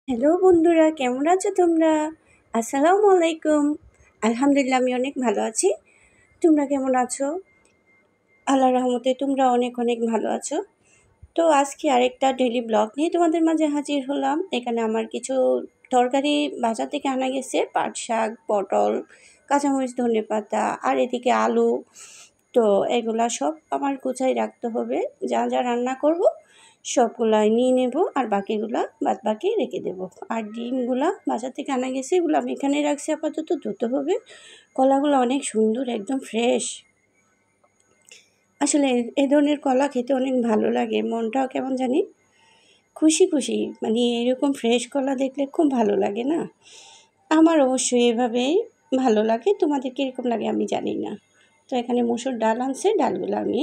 Hello বন্ধুরা, কেমন আছো তোমরা? আসসালামু আলাইকুম। আলহামদুলিল্লাহ আমি অনেক ভালো আছি। তোমরা কেমন আছো? আল্লাহর রহমতে তোমরা অনেক অনেক ভালো আছো। তো আজকে আরেকটা ডেইলি ব্লগ নিয়ে তোমাদের মাঝে হাজির হলাম। এখানে আমার কিছু তরকারি বাজার থেকে আনা গেছে, পাট শাক, পটল, কাঁচামরিচ, ধনেপাতা আর এদিকে আলু। তো এগুলা সব আমার গুছাই রাখতে হবে। যা যা রান্না করব সবগুলাই নিয়ে নেব আর বাকিগুলা বাদবাকি রেখে দেব। আর ডিমগুলা বাজার থেকে আনা গেছে, এগুলো আমি এখানে রাখছি আপাতত, ধুতে হবে। কলাগুলো অনেক সুন্দর, একদম ফ্রেশ। আসলে এই ধরনের কলা খেতে অনেক ভালো লাগে, মনটাও কেমন জানি খুশি খুশি, মানে এরকম ফ্রেশ কলা দেখলে খুব ভালো লাগে না? আমার অবশ্যই এভাবেই ভালো লাগে, তোমাদের কীরকম লাগে আমি জানি না। তো এখানে মুসুর ডাল আনছে, ডালগুলো আমি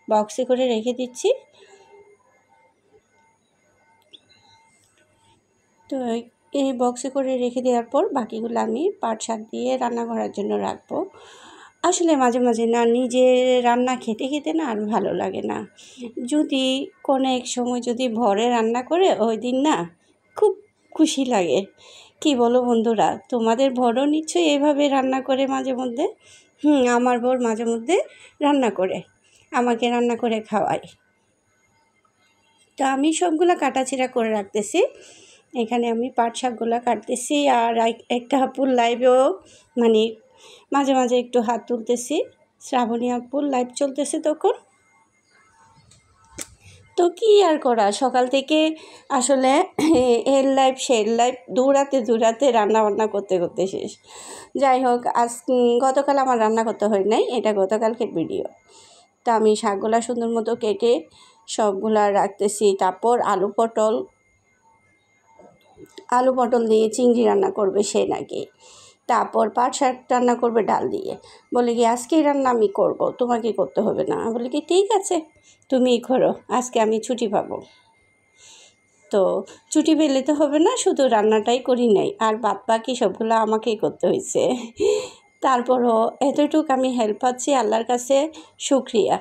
বক্সে করে রেখে দিচ্ছি। তো এই বক্সে করে রেখে দেওয়ার পর বাকিগুলো আমি পাট শাক দিয়ে রান্না করার জন্য রাখবো। আসলে মাঝে মাঝে না নিজে রান্না খেতে খেতে না আর ভালো লাগে না। যদি কোনো এক সময় যদি ভরে রান্না করে ওই দিন না খুব খুশি লাগে। কি বলো বন্ধুরা, তোমাদের বরও নিশ্চয়ই এভাবে রান্না করে মাঝে মধ্যে? আমার বর মাঝে মধ্যে রান্না করে, আমাকে রান্না করে খাওয়ায়। তো আমি সবগুলো কাটাছিড়া করে রাখতেছি। এখানে আমি পাট শাকগুলো কাটতেছি আর একটা আপুর লাইভেও মানে মাঝে মাঝে একটু হাত তুলতেছি। শ্রাবণী আপুর লাইভ চলতেছে তখন। তো কি আর করা, সকাল থেকে আসলে এর লাইভ সেই লাইভ দৌড়াতে দৌড়াতে রান্না করতে করতে শেষ। যাই হোক, গতকাল আমার রান্না করতে হয় নাই, এটা গতকালকের ভিডিও। তা আমি শাকগুলা সুন্দর মতো কেটে সবগুলা রাখতেছি। তারপর আলু পটল দিয়ে চিংড়ি রান্না করবে সে নাকি, তারপর পাট শাক রান্না করবে ডাল দিয়ে। বলে কি আজকেই রান্না আমি করব, তোমাকে করতে হবে না। বলে কি ঠিক আছে, তুমিই করো, আজকে আমি ছুটি পাবো। তো ছুটি পেলে তো হবে না, শুধু রান্নাটাই করি নাই, আর বাদ বাকি সবগুলো আমাকেই করতে হয়েছে। তারপরও এতটুক আমি হেল্প পাচ্ছি, আল্লাহর কাছে শুকরিয়া।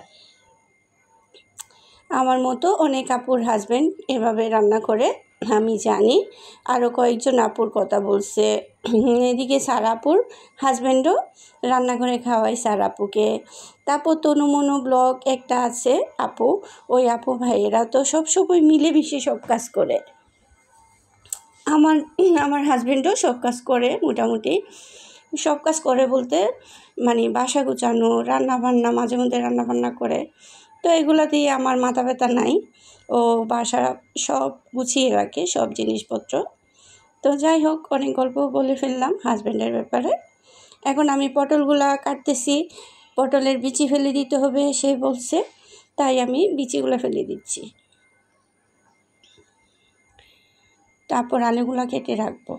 আমার মতো অনেক আপুর হাজব্যান্ড এভাবে রান্না করে, আমি জানি। আরও কয়েকজন আপুর কথা বলছে, এদিকে সারাপুর হাজব্যান্ডও রান্না করে খাওয়াই সারাপুকে। তারপর তনুমনু ব্লগ একটা আছে আপু, ওই আপু ভাইয়েরা তো সবসময় মিলেমিশে সব কাজ করে। আমার হাজব্যান্ডও সব কাজ করে, মোটামুটি সব কাজ করে বলতে মানে বাসা গুছানো, রান্নাবান্না, মাঝে মধ্যে রান্নাবান্না করে। তো এগুলো দিয়ে আমার মাথা ব্যথা নাই, ও বাসা সব গুছিয়ে রাখে, সব জিনিসপত্র। তো যাই হোক, অনেক গল্প বলে ফেললাম হাজব্যান্ডের ব্যাপারে। এখন আমি পটলগুলা কাটতেছি, পটলের বিচি ফেলে দিতে হবে সে বলছে, তাই আমি বিচিগুলো ফেলে দিচ্ছি। তারপর আলুগুলা কেটে রাখবো।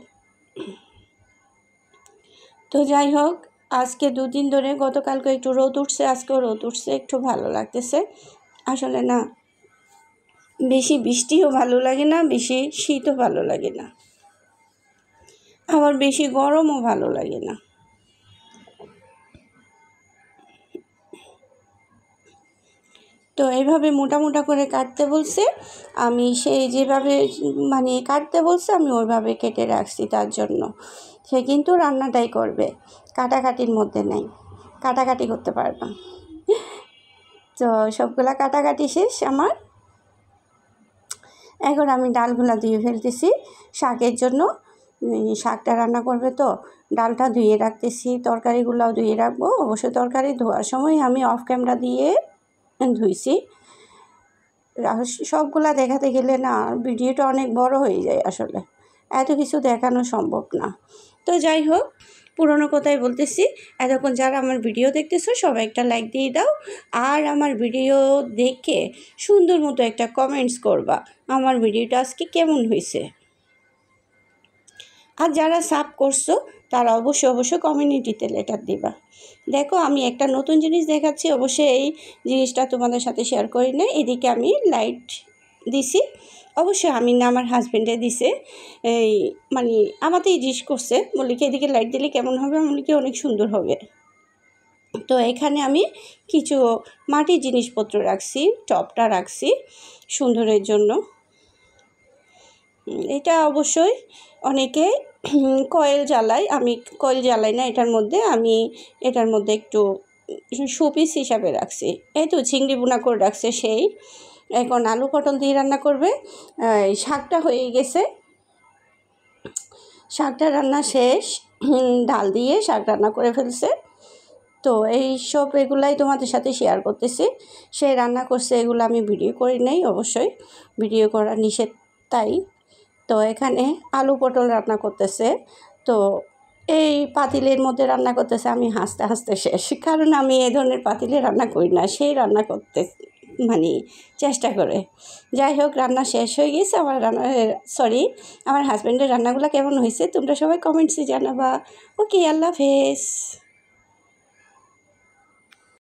তো যাই হোক, আজকে দুদিন ধরে, গতকালকে একটু রোদ উঠছে, আজকেও রোদ উঠছে, একটু ভালো লাগতেছে। আসলে না বেশি বৃষ্টিও ভালো লাগে না, বেশি শীতও ভালো লাগে না, আবার বেশি গরমও ভালো লাগে না। তো এইভাবে মোটা করে কাটতে বলছে, আমি সেই যেভাবে মানে কাটতে বলছে আমি ওইভাবে কেটে রাখছি তার জন্য। সে কিন্তু রান্নাটাই করবে, কাটাকাটির মধ্যে নেই, কাটাকাটি করতে পারবে না। তো সবগুলা কাটাকাটি শেষ আমার। এখন আমি ডালগুলা ধুয়ে ফেলতেছি শাকের জন্য। শাকটা রান্না করবে তো ডালটা ধুয়ে রাখতেছি, তরকারিগুলোও ধুয়ে রাখবো। অবশ্য তরকারি ধোয়ার সময় আমি অফ ক্যামেরা দিয়ে ধুইছি। সবগুলা দেখাতে গেলে না ভিডিওটা অনেক বড় হয়ে যায়, আসলে এত কিছু দেখানো সম্ভব না। তো যাই হোক, পুরনো কথাই বলতেছি, এতক্ষণ যারা আমার ভিডিও দেখতেছো সবাই একটা লাইক দিয়ে দাও, আর আমার ভিডিও দেখে সুন্দর মতো একটা কমেন্টস করবা আমার ভিডিওটা আজকে কেমন হয়েছে। আর যারা সাব করছো তারা অবশ্যই কমিউনিটিতে লেটার দিবা। দেখো, আমি একটা নতুন জিনিস দেখাচ্ছি, অবশ্যই এই জিনিসটা তোমাদের সাথে শেয়ার করি না। এদিকে আমি লাইট দিছি, অবশ্যই আমি না, আমার হাজব্যান্ডে দিছে। এই মানে আমাতেই জিজ্ঞেস করছে, বলি কি এদিকে লাইট দিলে কেমন হবে? আমি বলি কি অনেক সুন্দর হবে। তো এখানে আমি কিছু মাটির জিনিসপত্র রাখছি, টপটা রাখছি সুন্দরের জন্য। এটা অবশ্যই অনেকে কয়েল জ্বালায়, আমি কয়েল জ্বালাই না এটার মধ্যে একটু শোপিস হিসাবে রাখছি। এই তো চিংড়ি বোনা করে রাখছে সেই। এখন আলু পটল দিয়ে রান্না করবে। শাকটা হয়ে গেছে, শাকটা রান্না শেষ, ডাল দিয়ে শাক রান্না করে ফেলছে। তো এগুলাই তোমাদের সাথে শেয়ার করতেছি। সে রান্না করছে, এগুলো আমি ভিডিও করি নাই, অবশ্যই ভিডিও করা নিষেধ তাই। তো এখানে আলু পটল রান্না করতেছে। তো এই পাতিলের মধ্যে রান্না করতেছে, আমি হাসতে হাসতে শেষ, কারণ আমি এই ধরনের পাতিলে রান্না করি না, সেই রান্না করতে মানে চেষ্টা করে। যাই হোক, রান্না শেষ হয়ে গেছে। আমার হাজব্যান্ডের রান্নাগুলো কেমন হয়েছে তোমরা সবাই কমেন্টসে জানাবা। ওকে, আল্লাহ হাফেজ।